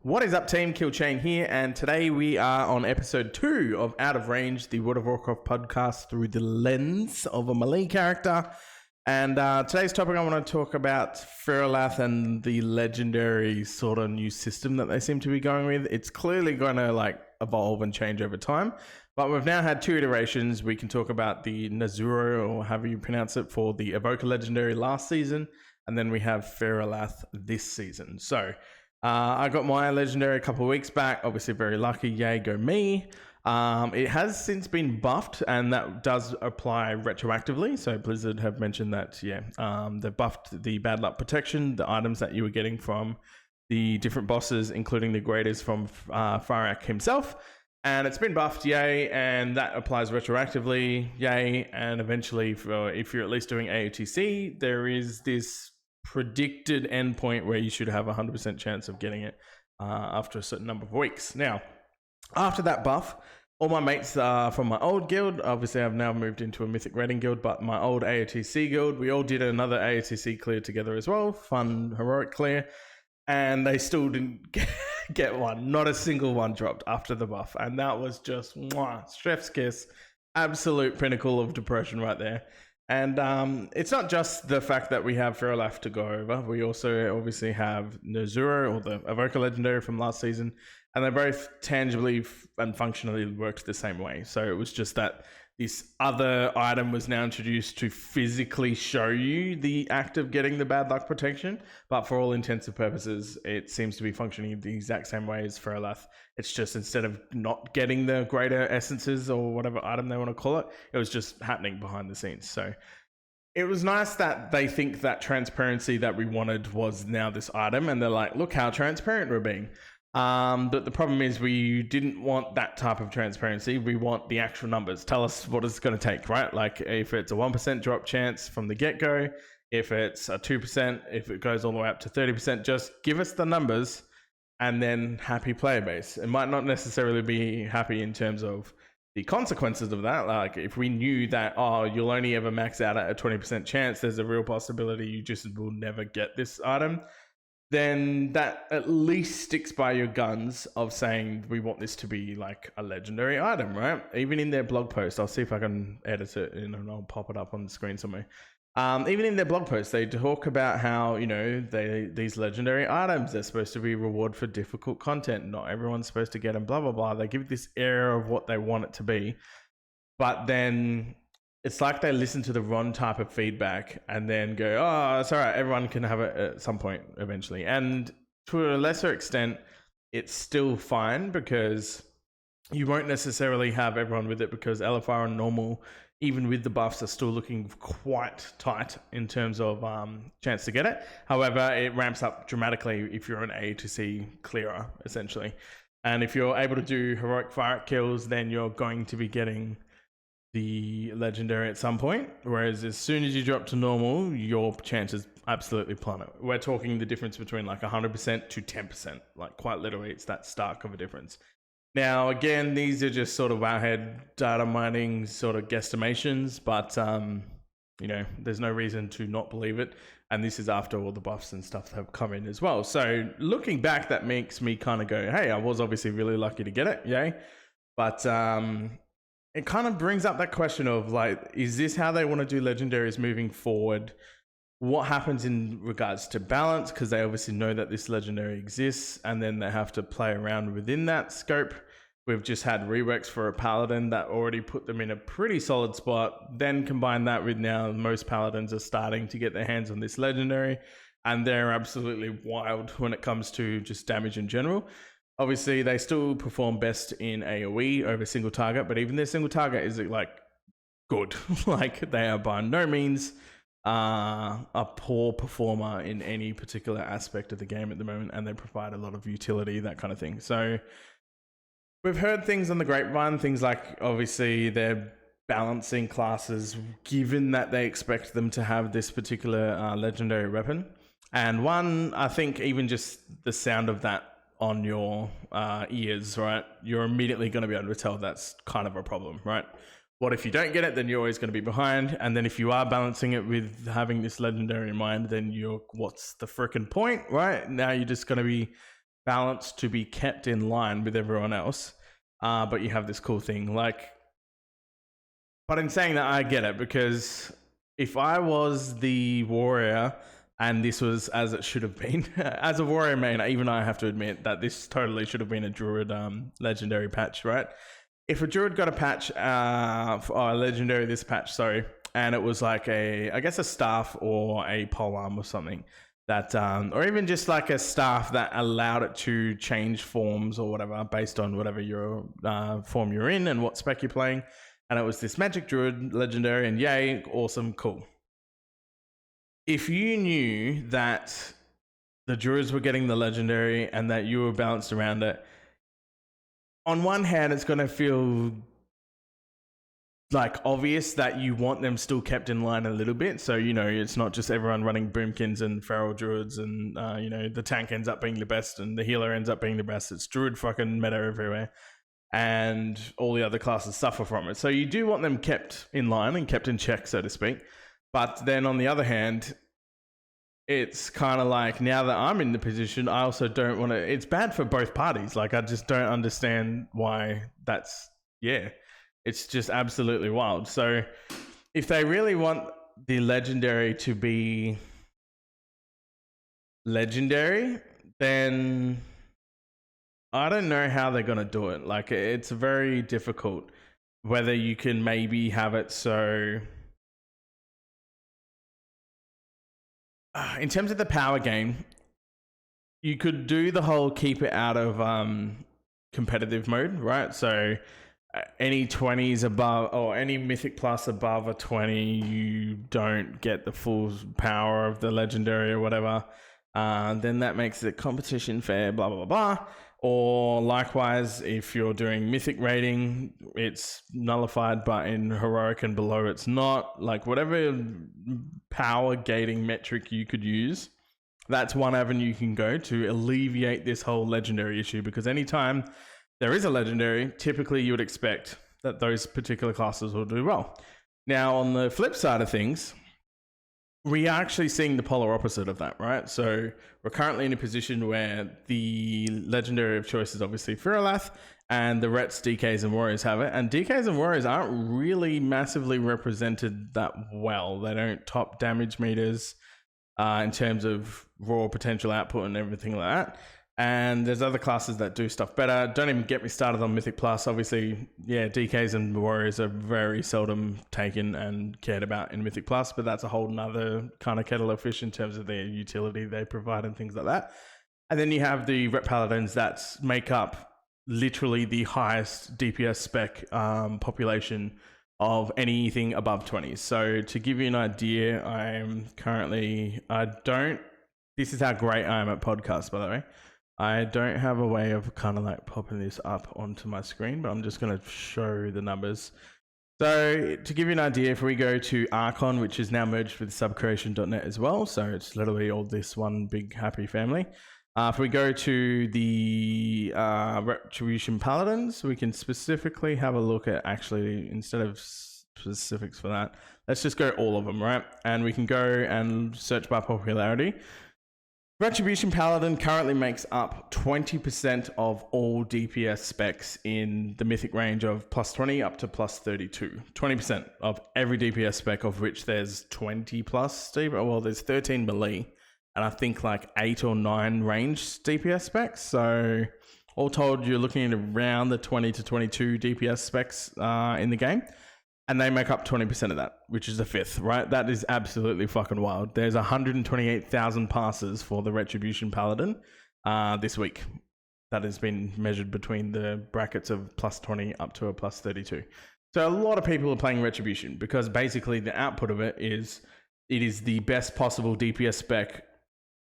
What is up, team? Killchain here, and today we are on episode 2 of Out of Range, the World of Warcraft podcast through the lens of a melee character. And today's topic, I want to talk about Feralath and the legendary sort of new system that they seem to be going with. It's clearly going to evolve and change over time, but we've now had 2 iterations. We can talk about the Nazuro, or however you pronounce it, for the Evoker legendary last season, and then we have Feralath this season. So I got my legendary a couple of weeks back. Obviously very lucky, yay, go me. It has since been buffed, and that does apply retroactively. So Blizzard have mentioned that, they buffed the bad luck protection, the items that you were getting from the different bosses, including the graders from Farak himself. And it's been buffed, yay, and that applies retroactively, yay. And eventually, if you're at least doing AOTC, there is this predicted endpoint where you should have 100% chance of getting it after a certain number of weeks. Now, after that buff, all my mates from my old guild, obviously I've now moved into a Mythic Raiding guild, but my old AOTC guild, we all did another AOTC clear together as well, fun heroic clear, and they still didn't get one. Not a single one dropped after the buff, and that was just chef's kiss, absolute pinnacle of depression right there. And it's not just the fact that we have Feralath to go over. We also obviously have Nazuro, or the Evoker legendary from last season, and they both tangibly and functionally worked the same way. So it was just that this other item was now introduced to physically show you the act of getting the bad luck protection, but for all intents and purposes, it seems to be functioning the exact same way as Feralath. It's just, instead of not getting the greater essences or whatever item they want to call it, it was just happening behind the scenes. So it was nice that they think that transparency that we wanted was now this item, and they're like, look how transparent we're being. But the problem is, we didn't want that type of transparency. We want the actual numbers. Tell us what it's going to take, right? Like, if it's a 1% drop chance from the get-go, if it's a 2%, if it goes all the way up to 30%, just give us the numbers, and then happy player base. It might not necessarily be happy in terms of the consequences of that. Like, if we knew that, you'll only ever max out at a 20% chance, there's a real possibility you just will never get this item, then that at least sticks by your guns of saying we want this to be like a legendary item, right? Even in their blog post, I'll see if I can edit it and I'll pop it up on the screen somewhere. Even in their blog post, they talk about how, these legendary items, they're supposed to be reward for difficult content. Not everyone's supposed to get them, blah, blah, blah. They give this air of what they want it to be. But then it's like they listen to the wrong type of feedback and then go, oh, it's all right, everyone can have it at some point eventually. And to a lesser extent, it's still fine, because you won't necessarily have everyone with it, because LFR and normal, even with the buffs, are still looking quite tight in terms of chance to get it. However, it ramps up dramatically if you're an A to C clearer, essentially. And if you're able to do heroic fire kills, then you're going to be getting the legendary at some point, whereas as soon as you drop to normal, your chances absolutely plummet. We're talking the difference between like 100% to 10%, like quite literally, it's that stark of a difference. Now, again, these are just sort of wowhead data mining sort of guesstimations, but there's no reason to not believe it. And this is after all the buffs and stuff have come in as well. So looking back, that makes me kind of go, hey, I was obviously really lucky to get it, yay. But it kind of brings up that question of, like, is this how they want to do legendaries moving forward? What happens in regards to balance? Because they obviously know that this legendary exists, and then they have to play around within that scope. We've just had reworks for a paladin that already put them in a pretty solid spot. Then combine that with, now most paladins are starting to get their hands on this legendary, and they're absolutely wild when it comes to just damage in general. Obviously, they still perform best in AoE over single target, but even their single target is like good. Like, they are by no means a poor performer in any particular aspect of the game at the moment, and they provide a lot of utility, that kind of thing. So we've heard things on the grapevine, things like, obviously, they're balancing classes given that they expect them to have this particular legendary weapon. And one, I think even just the sound of that on your ears, right, you're immediately going to be able to tell that's kind of a problem, right? What if you don't get it? Then you're always going to be behind. And then if you are balancing it with having this legendary in mind, then what's the freaking point, right? Now you're just going to be balance to be kept in line with everyone else, but you have this cool thing. Like, but in saying that, I get it, because if I was the warrior and this was as it should have been, as a warrior main, even I have to admit that this totally should have been a druid legendary patch, right? If a druid got a patch, a legendary this patch, sorry, and it was like I guess a staff or a polearm or something that, or even just like a staff that allowed it to change forms or whatever based on whatever your form you're in and what spec you're playing. And it was this magic druid legendary, and yay, awesome, cool. If you knew that the druids were getting the legendary and that you were balanced around it, on one hand, it's going to feel like obvious that you want them still kept in line a little bit. So, you know, it's not just everyone running boomkins and feral druids and, you know, the tank ends up being the best and the healer ends up being the best. It's druid fucking meta everywhere. And all the other classes suffer from it. So you do want them kept in line and kept in check, so to speak. But then on the other hand, it's kind of like, now that I'm in the position, I also don't want to, it's bad for both parties. Like, I just don't understand why that's, yeah, it's just absolutely wild. So if they really want the legendary to be legendary, then I don't know how they're going to do it. Like, it's very difficult. Whether you can maybe have it so... in terms of the power game, you could do the whole keep it out of competitive mode, right? So any 20s above, or any Mythic Plus above a 20, you don't get the full power of the legendary or whatever. Then that makes the competition fair, blah, blah, blah, blah. Or likewise, if you're doing mythic rating, it's nullified, but in heroic and below, it's not. Like, whatever power gating metric you could use, that's one avenue you can go to alleviate this whole legendary issue. Because anytime there is a legendary, typically you would expect that those particular classes will do well. Now, on the flip side of things, we are actually seeing the polar opposite of that, right? So we're currently in a position where the legendary of choice is obviously Firalath, and the Rets, DKs, and Warriors have it. And DKs and Warriors aren't really massively represented that well. They don't top damage meters in terms of raw potential output and everything like that. And there's other classes that do stuff better. Don't even get me started on Mythic Plus. Obviously, yeah, DKs and Warriors are very seldom taken and cared about in Mythic Plus, but that's a whole nother kind of kettle of fish in terms of their utility they provide and things like that. And then you have the Ret Paladins that make up literally the highest DPS spec population of anything above 20s. So to give you an idea, this is how great I am at podcasts, by the way. I don't have a way of kind of like popping this up onto my screen, but I'm just going to show the numbers. So to give you an idea, if we go to Archon, which is now merged with subcreation.net as well, so it's literally all this one big happy family. If we go to the Retribution Paladins, we can specifically have a look at, actually, instead of specifics for that, let's just go all of them, right? And we can go and search by popularity. Retribution Paladin currently makes up 20% of all DPS specs in the mythic range of plus 20 up to plus 32. 20% of every DPS spec, of which there's 20 plus, Steve. Well, there's 13 melee, and I think like 8 or 9 range DPS specs. So all told, you're looking at around the 20 to 22 DPS specs in the game. And they make up 20% of that, which is a fifth, right? That is absolutely fucking wild. There's 128,000 passes for the Retribution Paladin this week. That has been measured between the brackets of plus 20 up to a plus 32. So a lot of people are playing Retribution because basically the output of it is the best possible DPS spec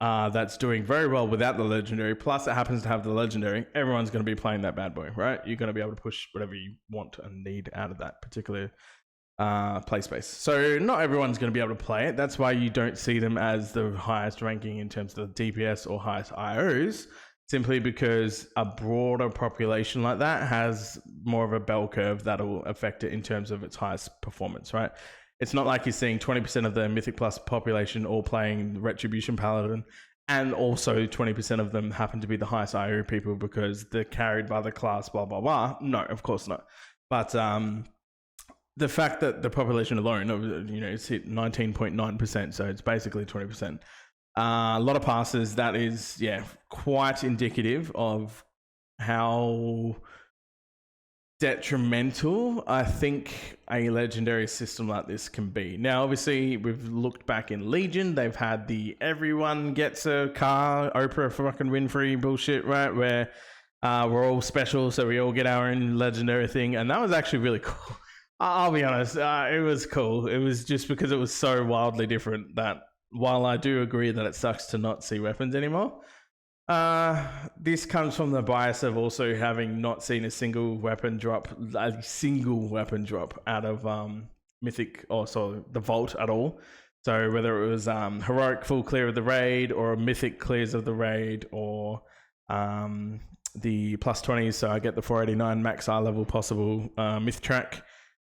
that's doing very well without the legendary. Plus it happens to have the legendary. Everyone's going to be playing that bad boy, right? You're going to be able to push whatever you want and need out of that particular play space. So not everyone's going to be able to play it. That's why you don't see them as the highest ranking in terms of the DPS or highest IOs, simply because a broader population like that has more of a bell curve that'll affect it in terms of its highest performance, right? It's not like you're seeing 20% of the Mythic Plus population all playing Retribution Paladin and also 20% of them happen to be the highest IO people because they're carried by the class, blah, blah, blah. No, of course not. But the fact that the population alone, it's hit 19.9%, so it's basically 20%. A lot of passes, that is, quite indicative of how detrimental I think a legendary system like this can be. Now, obviously, we've looked back in Legion. They've had the everyone gets a car, Oprah fucking Winfrey bullshit, right? Where we're all special, so we all get our own legendary thing. And that was actually really cool. I'll be honest, it was cool. It was just because it was so wildly different that while I do agree that it sucks to not see weapons anymore, this comes from the bias of also having not seen a single weapon drop out of Mythic, or the Vault at all. So whether it was Heroic full clear of the raid, or Mythic clears of the raid, or the plus 20s, so I get the 489 max eye level possible myth track,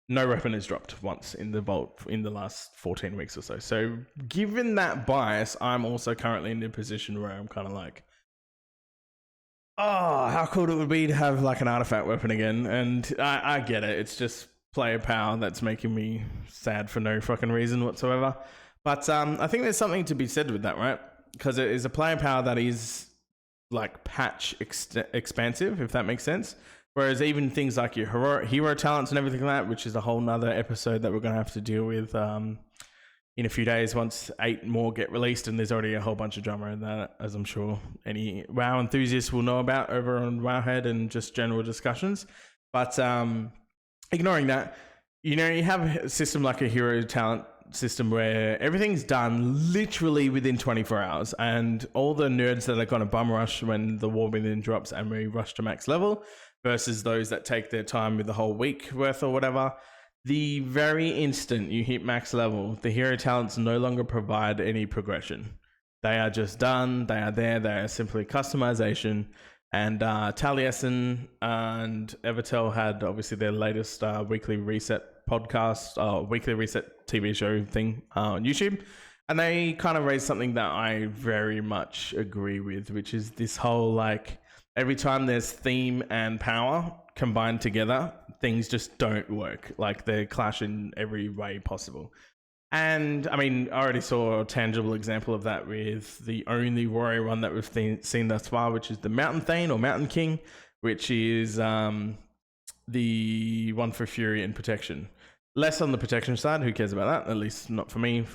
no weapon is dropped once in the Vault in the last 14 weeks or so. So given that bias, I'm also currently in the position where I'm kind of like, oh, how cool it would be to have like an artifact weapon again. And I get it. It's just player power that's making me sad for no fucking reason whatsoever. But I think there's something to be said with that, right? Because it is a player power that is like patch expansive, if that makes sense. Whereas even things like your hero talents and everything like that, which is a whole nother episode that we're going to have to deal with in a few days once 8 more get released, and there's already a whole bunch of drama in that, as I'm sure any WoW enthusiasts will know about over on Wowhead and just general discussions. But ignoring that, you have a system like a hero talent system where everything's done literally within 24 hours, and all the nerds that are going to bum rush when the war within drops and we rush to max level versus those that take their time with the whole week worth or whatever. The very instant you hit max level, the hero talents no longer provide any progression. They are just done. They are there. They are simply customization. And Taliesin and Evertel had obviously their latest weekly reset podcast, weekly reset TV show thing on YouTube. And they kind of raised something that I very much agree with, which is this whole like, every time there's theme and power combined together, things just don't work. Like they clash in every way possible. And I mean, I already saw a tangible example of that with the only warrior one that we've seen thus far, which is the Mountain Thane or Mountain King, which is the one for Fury and Protection. Less on the protection side, who cares about that? At least not for me,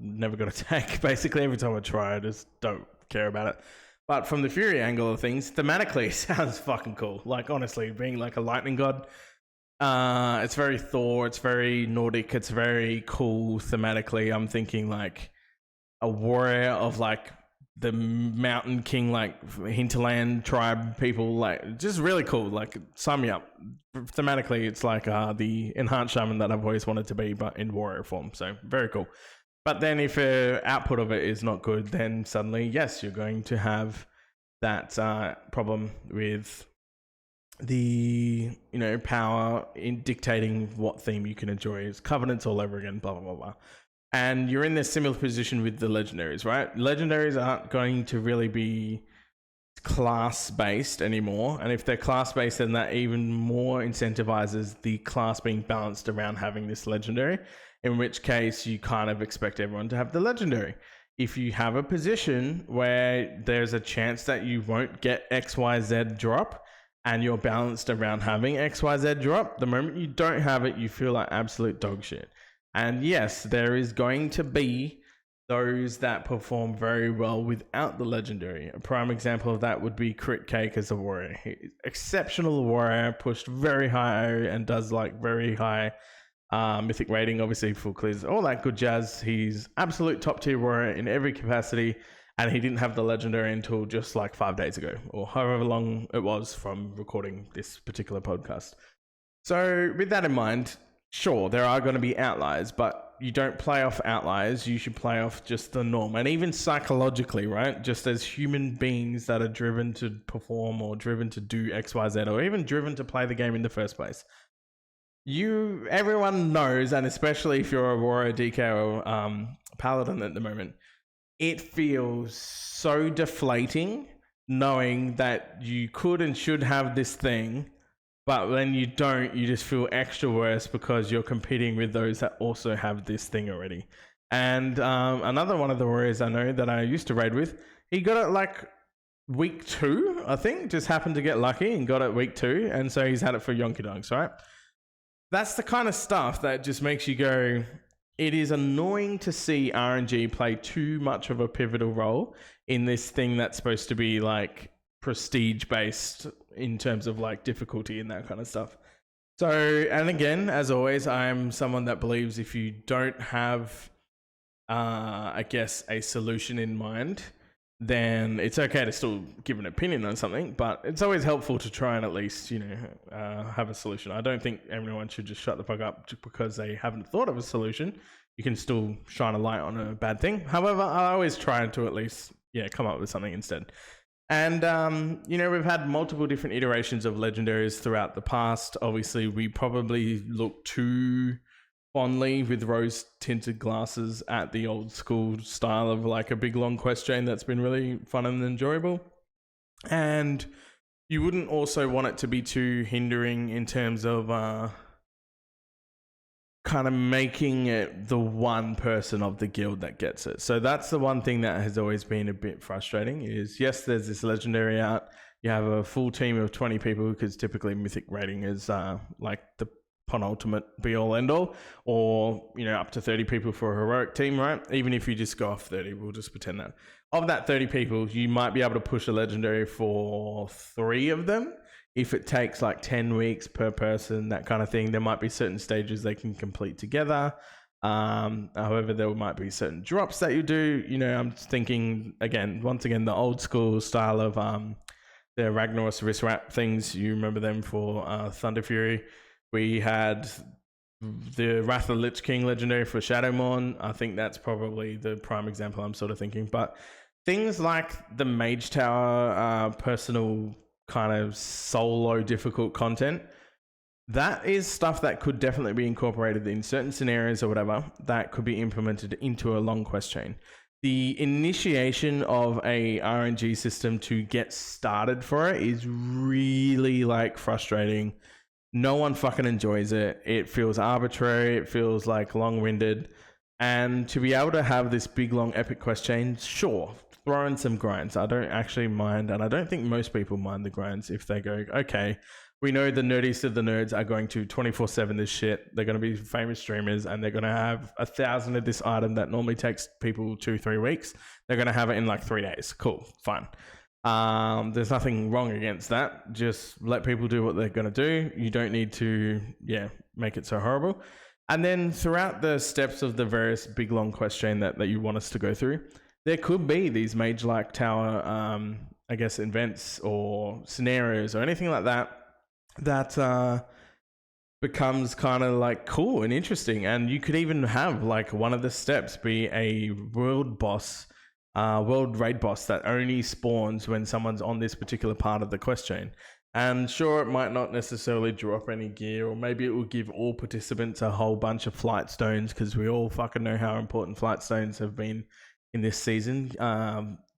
never got attack. Basically, every time I try, I just don't care about it. But from the Fury angle of things, thematically, sounds fucking cool. Like, honestly, being like a lightning god, it's very Thor, it's very Nordic, it's very cool thematically. I'm thinking like a warrior of like the Mountain King, like hinterland tribe people, like just really cool. Like, sign me up. Thematically, it's like the enhanced shaman that I've always wanted to be, but in warrior form. So very cool. But then if the output of it is not good, then suddenly, yes, you're going to have that problem with the, power in dictating what theme you can enjoy. It's covenants all over again, blah, blah, blah, blah. And you're in this similar position with the legendaries, right? Legendaries aren't going to really be class-based anymore. And if they're class-based, then that even more incentivizes the class being balanced around having this legendary, in which case you kind of expect everyone to have the legendary. If you have a position where there's a chance that you won't get XYZ drop and you're balanced around having XYZ drop, the moment you don't have it, you feel like absolute dog shit. And yes, there is going to be those that perform very well without the legendary. A prime example of that would be Crit Cake as a warrior. Exceptional warrior, pushed very high and does like very high mythic rating, obviously full clears, all that good jazz. He's absolute top tier warrior in every capacity, and he didn't have the legendary until just like 5 days ago, or however long it was from recording this particular podcast. So with that in mind, sure, there are going to be outliers, but you don't play off outliers. You should play off just the norm. And even psychologically, right? Just as human beings that are driven to perform or driven to do XYZ, or even driven to play the game in the first place. Everyone knows, and especially if you're a warrior, DK, or paladin at the moment, it feels so deflating knowing that you could and should have this thing, but when you don't, you just feel extra worse because you're competing with those that also have this thing already. And another one of the warriors I know that I used to raid with, he got it like week 2, I think, just happened to get lucky and got it week 2. And so he's had it for Yonky Donks, right? That's the kind of stuff that just makes you go, it is annoying to see RNG play too much of a pivotal role in this thing that's supposed to be like prestige based in terms of like difficulty and that kind of stuff. So, and again, as always, I'm someone that believes if you don't have, I guess, a solution in mind, then it's okay to still give an opinion on something, but it's always helpful to try and at least, have a solution. I don't think everyone should just shut the fuck up just because they haven't thought of a solution. You can still shine a light on a bad thing. However, I always try to at least, come up with something instead. And, we've had multiple different iterations of legendaries throughout the past. Obviously, we probably look too fondly with rose-tinted glasses at the old school style of like a big long quest chain that's been really fun and enjoyable. And you wouldn't also want it to be too hindering in terms of kind of making it the one person of the guild that gets it. So that's the one thing that has always been a bit frustrating is, yes, there's this legendary out. You have a full team of 20 people because typically mythic rating is like the penultimate be all end all, or up to 30 people for a heroic team, right? Even if you just go off 30, we'll just pretend that of that 30 people you might be able to push a legendary for 3 of them. If it takes like 10 weeks per person, that kind of thing, there might be certain stages they can complete together. However, there might be certain drops that you do. I'm thinking once again the old school style of the Ragnaros wrist wrap things. You remember them for Thunder Fury. We had the Wrath of the Lich King legendary for Shadowmourne. I think that's probably the prime example I'm sort of thinking. But things like the Mage Tower personal kind of solo difficult content, that is stuff that could definitely be incorporated in certain scenarios or whatever that could be implemented into a long quest chain. The initiation of a RNG system to get started for it is really like frustrating. No one fucking enjoys it. It feels arbitrary. It feels like long-winded. And to be able to have this big, long, epic quest chain, sure, throw in some grinds. I don't actually mind, and I don't think most people mind the grinds if they go, okay, we know the nerdiest of the nerds are going to 24/7 this shit. They're going to be famous streamers, and they're going to have 1,000 of this item that normally takes people 2-3 weeks. They're going to have it in like 3 days. Cool, fine. There's nothing wrong against that. Just let people do what they're going to do. You don't need to, make it so horrible. And then throughout the steps of the various big long quest chain that you want us to go through, there could be these mage-like tower, events or scenarios or anything like that becomes kind of like cool and interesting. And you could even have like one of the steps be a world raid boss that only spawns when someone's on this particular part of the quest chain. And sure, it might not necessarily drop any gear, or maybe it will give all participants a whole bunch of flight stones, because we all fucking know how important flight stones have been in this season,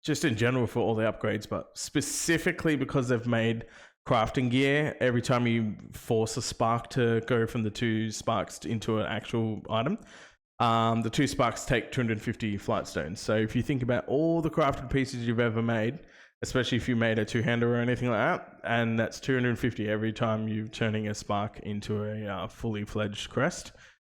just in general for all the upgrades, but specifically because they've made crafting gear, every time you force a spark to go from the 2 sparks into an actual item, the 2 sparks take 250 flight stones. So if you think about all the crafted pieces you've ever made, especially if you made a 2-hander or anything like that, and that's 250 every time you're turning a spark into a fully fledged crest.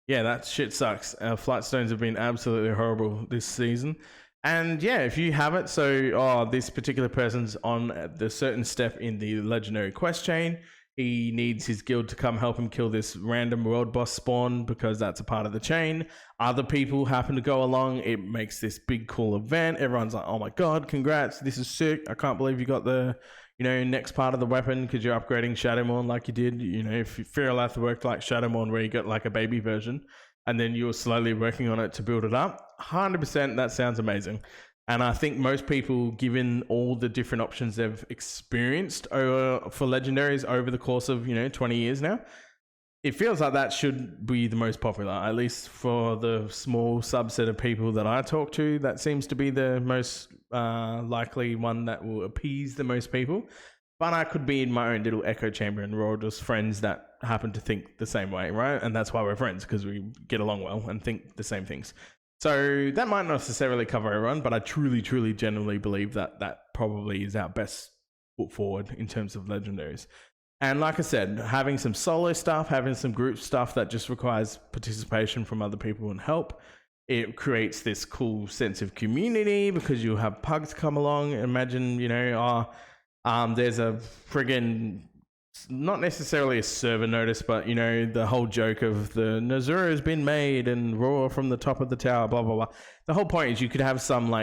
Yeah, that shit sucks. Flight stones have been absolutely horrible this season. And yeah, if you have it, so this particular person's on the certain step in the legendary quest chain, he needs his guild to come help him kill this random world boss spawn because that's a part of the chain. Other people happen to go along. It makes this big cool event. Everyone's like, oh my God, congrats. This is sick. I can't believe you got the, next part of the weapon because you're upgrading Shadowmourne like you did. If Fearlath worked like Shadowmourne where you got like a baby version and then you were slowly working on it to build it up, 100% that sounds amazing. And I think most people, given all the different options they've experienced for legendaries over the course of, 20 years now, it feels like that should be the most popular, at least for the small subset of people that I talk to. That seems to be the most likely one that will appease the most people. But I could be in my own little echo chamber, and we're all just friends that happen to think the same way, right? And that's why we're friends, because we get along well and think the same things. So that might not necessarily cover everyone, but I truly, truly, genuinely believe that that probably is our best foot forward in terms of legendaries. And like I said, having some solo stuff, having some group stuff that just requires participation from other people and help, it creates this cool sense of community, because you'll have pugs come along. Imagine, there's a friggin', not necessarily a server notice, but, the whole joke of the Nazura has been made and roar from the top of the tower, blah, blah, blah. The whole point is you could have some,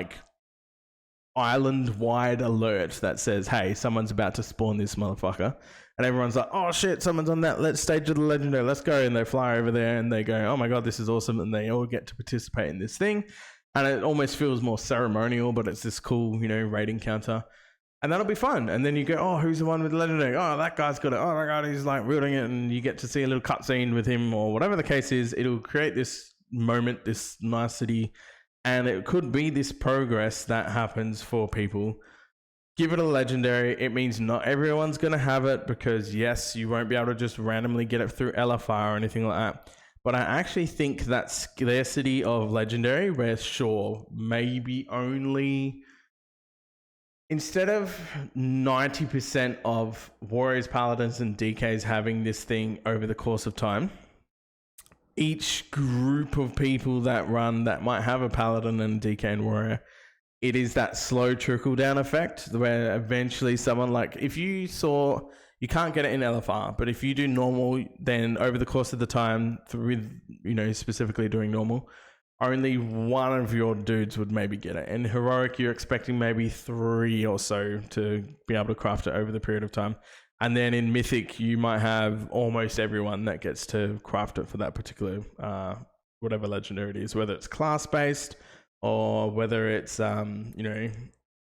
island-wide alert that says, hey, someone's about to spawn this motherfucker. And everyone's like, oh shit, someone's on that. Let's stage the legendary. Let's go. And they fly over there and they go, oh my God, this is awesome. And they all get to participate in this thing. And it almost feels more ceremonial, but it's this cool, raid encounter. And that'll be fun. And then you go, oh, who's the one with the legendary? Oh, that guy's got it. Oh my God, he's wielding it. And you get to see a little cutscene with him, or whatever the case is. It'll create this moment, this nicety. And it could be this progress that happens for people. Give it a legendary. It means not everyone's going to have it, because yes, you won't be able to just randomly get it through LFR or anything like that. But I actually think that scarcity of legendary, where sure, maybe only, instead of 90% of warriors, paladins, and DKs having this thing over the course of time, each group of people that might have a paladin and DK and warrior, it is that slow trickle down effect where eventually someone, if you can't get it in LFR, but if you do normal, then over the course of the time with, specifically doing normal, only one of your dudes would maybe get it. In heroic, you're expecting maybe 3 or so to be able to craft it over the period of time. And then in mythic, you might have almost everyone that gets to craft it for that particular, whatever legendary it is, whether it's class based, or whether it's,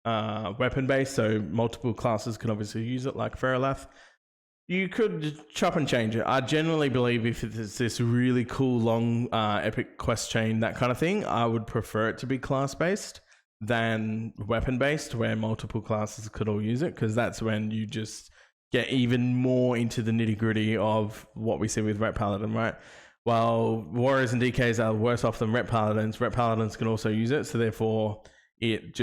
weapon-based, so multiple classes can obviously use it, like Feralath. You could chop and change it. I generally believe if it's this really cool, long, epic quest chain, that kind of thing, I would prefer it to be class-based than weapon-based, where multiple classes could all use it, because that's when you just get even more into the nitty-gritty of what we see with Ret Paladin, right? While warriors and DKs are worse off than Ret Paladins can also use it. So therefore, it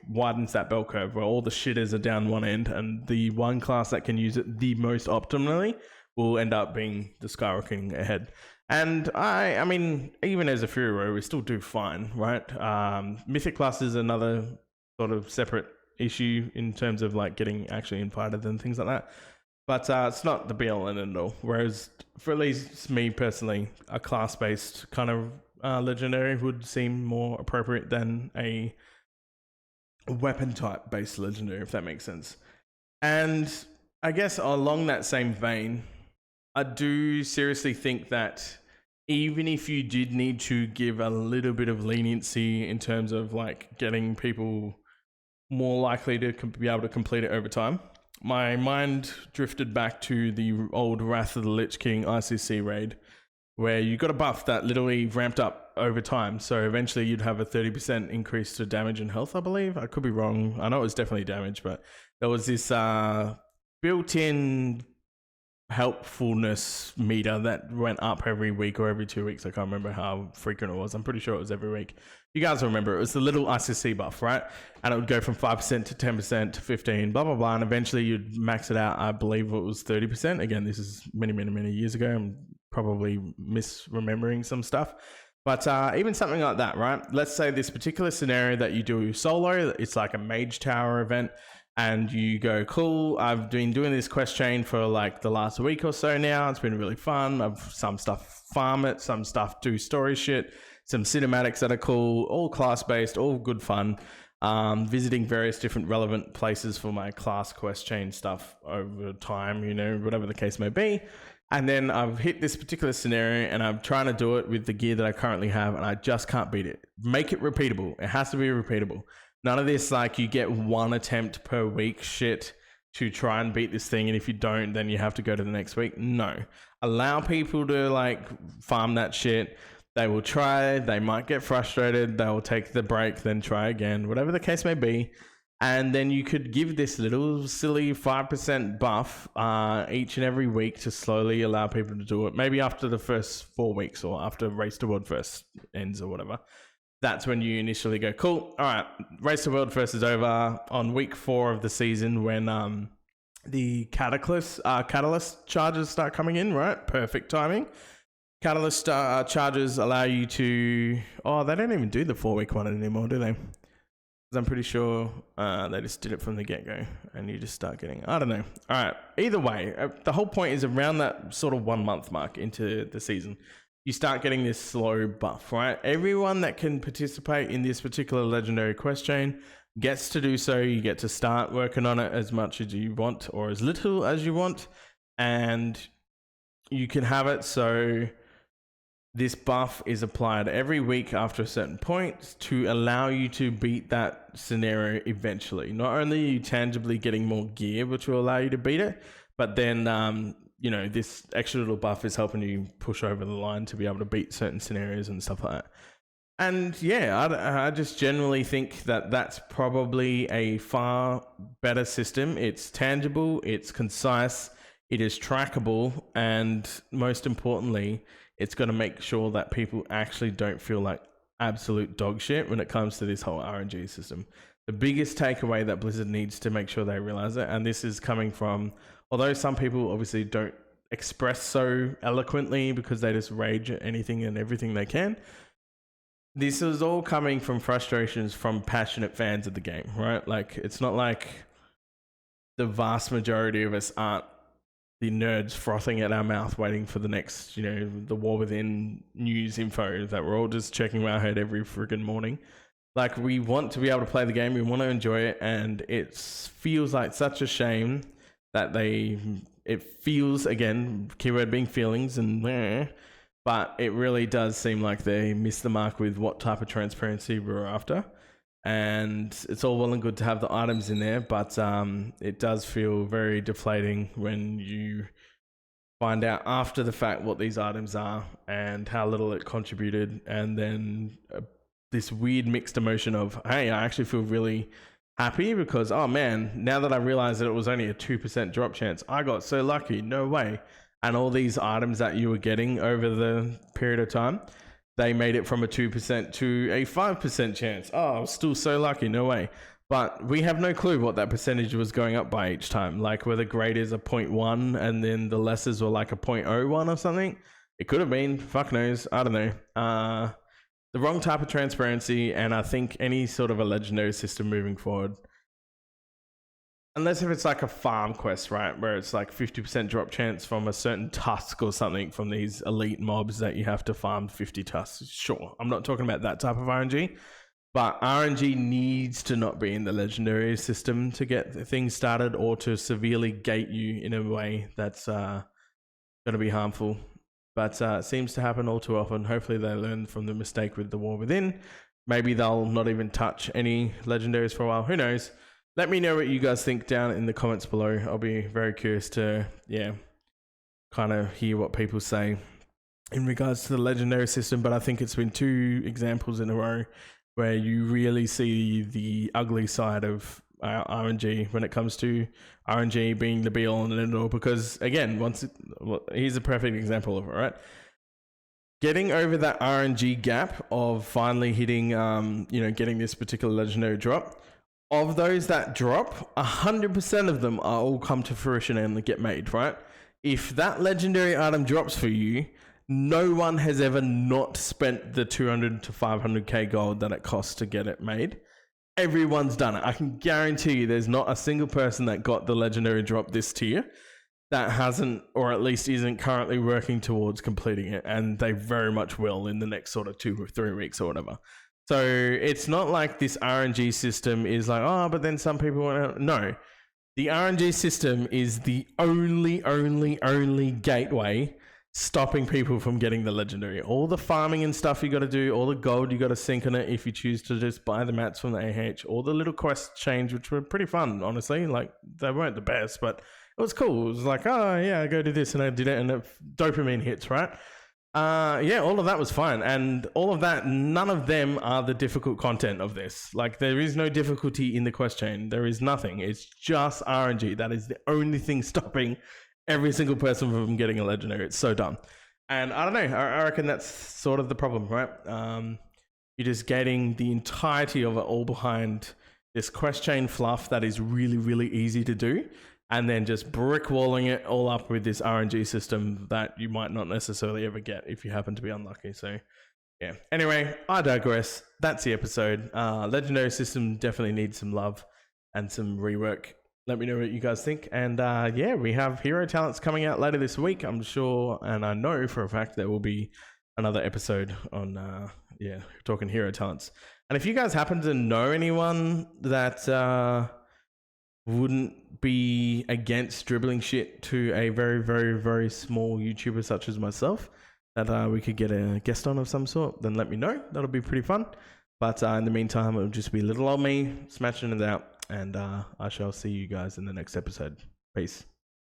widens that bell curve where all the shitters are down one end, and the one class that can use it the most optimally will end up being the skyrocketing ahead. And I mean, even as a Fury Row, we still do fine, right? Mythic class is another sort of separate issue in terms of getting actually invited and things like that. But it's not the be-all and end-all. Whereas, for at least me personally, a class-based kind of legendary would seem more appropriate than a weapon-type based legendary, if that makes sense. And I guess along that same vein, I do seriously think that even if you did need to give a little bit of leniency in terms of getting people more likely to be able to complete it over time, my mind drifted back to the old Wrath of the Lich King ICC raid, where you got a buff that literally ramped up over time. So eventually you'd have a 30% increase to damage and health, I believe. I could be wrong. I know it was definitely damage, but there was this built-in helpfulness meter that went up every week or every 2 weeks. I can't remember how frequent it was. I'm pretty sure it was every week. You guys remember, it was the little ICC buff, right? And it would go from 5% to 10% to 15, blah, blah, blah. And eventually you'd max it out. I believe it was 30%. Again, this is many, many, many years ago. I'm probably misremembering some stuff. But even something like that, right? Let's say this particular scenario that you do solo, it's like a mage tower event. And you go, cool, I've been doing this quest chain for the last week or so now. It's been really fun. I've some stuff farm it, some stuff do story shit, some cinematics that are cool, all class-based, all good fun. Visiting various different relevant places for my class quest chain stuff over time, whatever the case may be. And then I've hit this particular scenario and I'm trying to do it with the gear that I currently have, and I just can't beat it. Make it repeatable. It has to be repeatable. None of this you get one attempt per week shit. to try and beat this thing, and if you don't, then you have to go to the next week. No, allow people to like farm that shit. They will try, they might get frustrated, they will take the break, then try again, whatever the case may be. And then you could give this little silly 5% buff each and every week to slowly allow people to do it. Maybe after the first 4 weeks, or after Race to World first ends or whatever. That's when you initially go, cool, all right, Race to World first is over. On week 4 of the season, when the catalyst charges start coming in, right? Perfect timing. Catalyst charges allow you to... Oh, they don't even do the 4-week one anymore, do they? Because I'm pretty sure they just did it from the get-go, and you just start getting... I don't know. All right. Either way, the whole point is around that sort of 1 month mark into the season, you start getting this slow buff, right? Everyone that can participate in this particular legendary quest chain gets to do so. You get to start working on it as much as you want, or as little as you want, and you can have it so... This buff is applied every week after a certain point to allow you to beat that scenario eventually. Not only are you tangibly getting more gear, which will allow you to beat it, but then, you know, this extra little buff is helping you push over the line to be able to beat certain scenarios and stuff like that. And yeah, I just generally think that that's probably a far better system. It's tangible, it's concise, it is trackable, and most importantly, it's going to make sure that people actually don't feel like absolute dog shit when it comes to this whole RNG system. The biggest takeaway that Blizzard needs to make sure they realize it, and this is coming from, although some people obviously don't express so eloquently because they just rage at anything and everything they can, this is all coming from frustrations from passionate fans of the game, right? Like, it's not like the vast majority of us aren't the nerds frothing at our mouth waiting for the next, you know, the War Within news info that we're all just checking our head every friggin' morning. Like, we want to be able to play the game, we want to enjoy it, and it feels like such a shame that it feels, again, keyword being feelings, but it really does seem like they missed the mark with what type of transparency we're after. And it's all well and good to have the items in there, but it does feel very deflating when you find out after the fact what these items are and how little it contributed, and then this weird mixed emotion of, hey, I actually feel really happy because, oh man, now that I realized that it was only a 2% drop chance, I got so lucky, no way. And all these items that you were getting over the period of time, they made it from a 2% to a 5% chance. Oh, I was still so lucky, no way. But we have no clue what that percentage was going up by each time. Like, whether grade is a 0.1 and then the lessers were like a 0.01 or something. It could have been, fuck knows, I don't know. The wrong type of transparency, and I think any sort of a legendary system moving forward, unless if it's like a farm quest, right, where it's like 50% drop chance from a certain tusk or something from these elite mobs that you have to farm 50 tusks. Sure, I'm not talking about that type of RNG, but RNG needs to not be in the legendary system to get things started, or to severely gate you in a way that's going to be harmful. But it seems to happen all too often. Hopefully they learn from the mistake with the War Within. Maybe they'll not even touch any legendaries for a while. Who knows? Let me know what you guys think down in the comments below. I'll be very curious to, kind of hear what people say in regards to the legendary system. But I think it's been 2 examples in a row where you really see the ugly side of RNG when it comes to RNG being the be all and end all. Because again, here's a perfect example of it, right? Getting over that RNG gap of finally hitting, getting this particular legendary drop. Of those that drop, 100% of them are all come to fruition and get made, right? If that legendary item drops for you, no one has ever not spent the 200 to 500k gold that it costs to get it made. Everyone's done it. I can guarantee you there's not a single person that got the legendary drop this tier that hasn't, or at least isn't currently working towards completing it, and they very much will in the next sort of 2 or 3 weeks or whatever. So it's not like this RNG system is like, oh, but then some people want to... No, the RNG system is the only gateway stopping people from getting the legendary. All the farming and stuff you got to do, all the gold you got to sink in it if you choose to just buy the mats from the AH, all the little quest change, which were pretty fun, honestly. Like, they weren't the best, but it was cool. It was like, oh yeah, I go do this, and I did it, and dopamine hits, right? Yeah, all of that was fine, and all of that, none of them are the difficult content of this. Like, there is no difficulty in the quest chain. There is nothing. It's just RNG. That is the only thing stopping every single person from getting a legendary. It's so dumb. And I don't know, I reckon that's sort of the problem, right? You're just getting the entirety of it all behind this quest chain fluff that is really, really easy to do, and then just brick walling it all up with this RNG system that you might not necessarily ever get if you happen to be unlucky. So yeah, anyway, I digress. That's the episode. Legendary system definitely needs some love and some rework. Let me know what you guys think. And yeah, we have hero talents coming out later this week. I'm sure, and I know for a fact there will be another episode on talking hero talents. And if you guys happen to know anyone that wouldn't be against dribbling shit to a very, very, very small YouTuber such as myself, that we could get a guest on of some sort, then let me know. That'll be pretty fun. But in the meantime, it'll just be little old me smashing it out. And I shall see you guys in the next episode. Peace.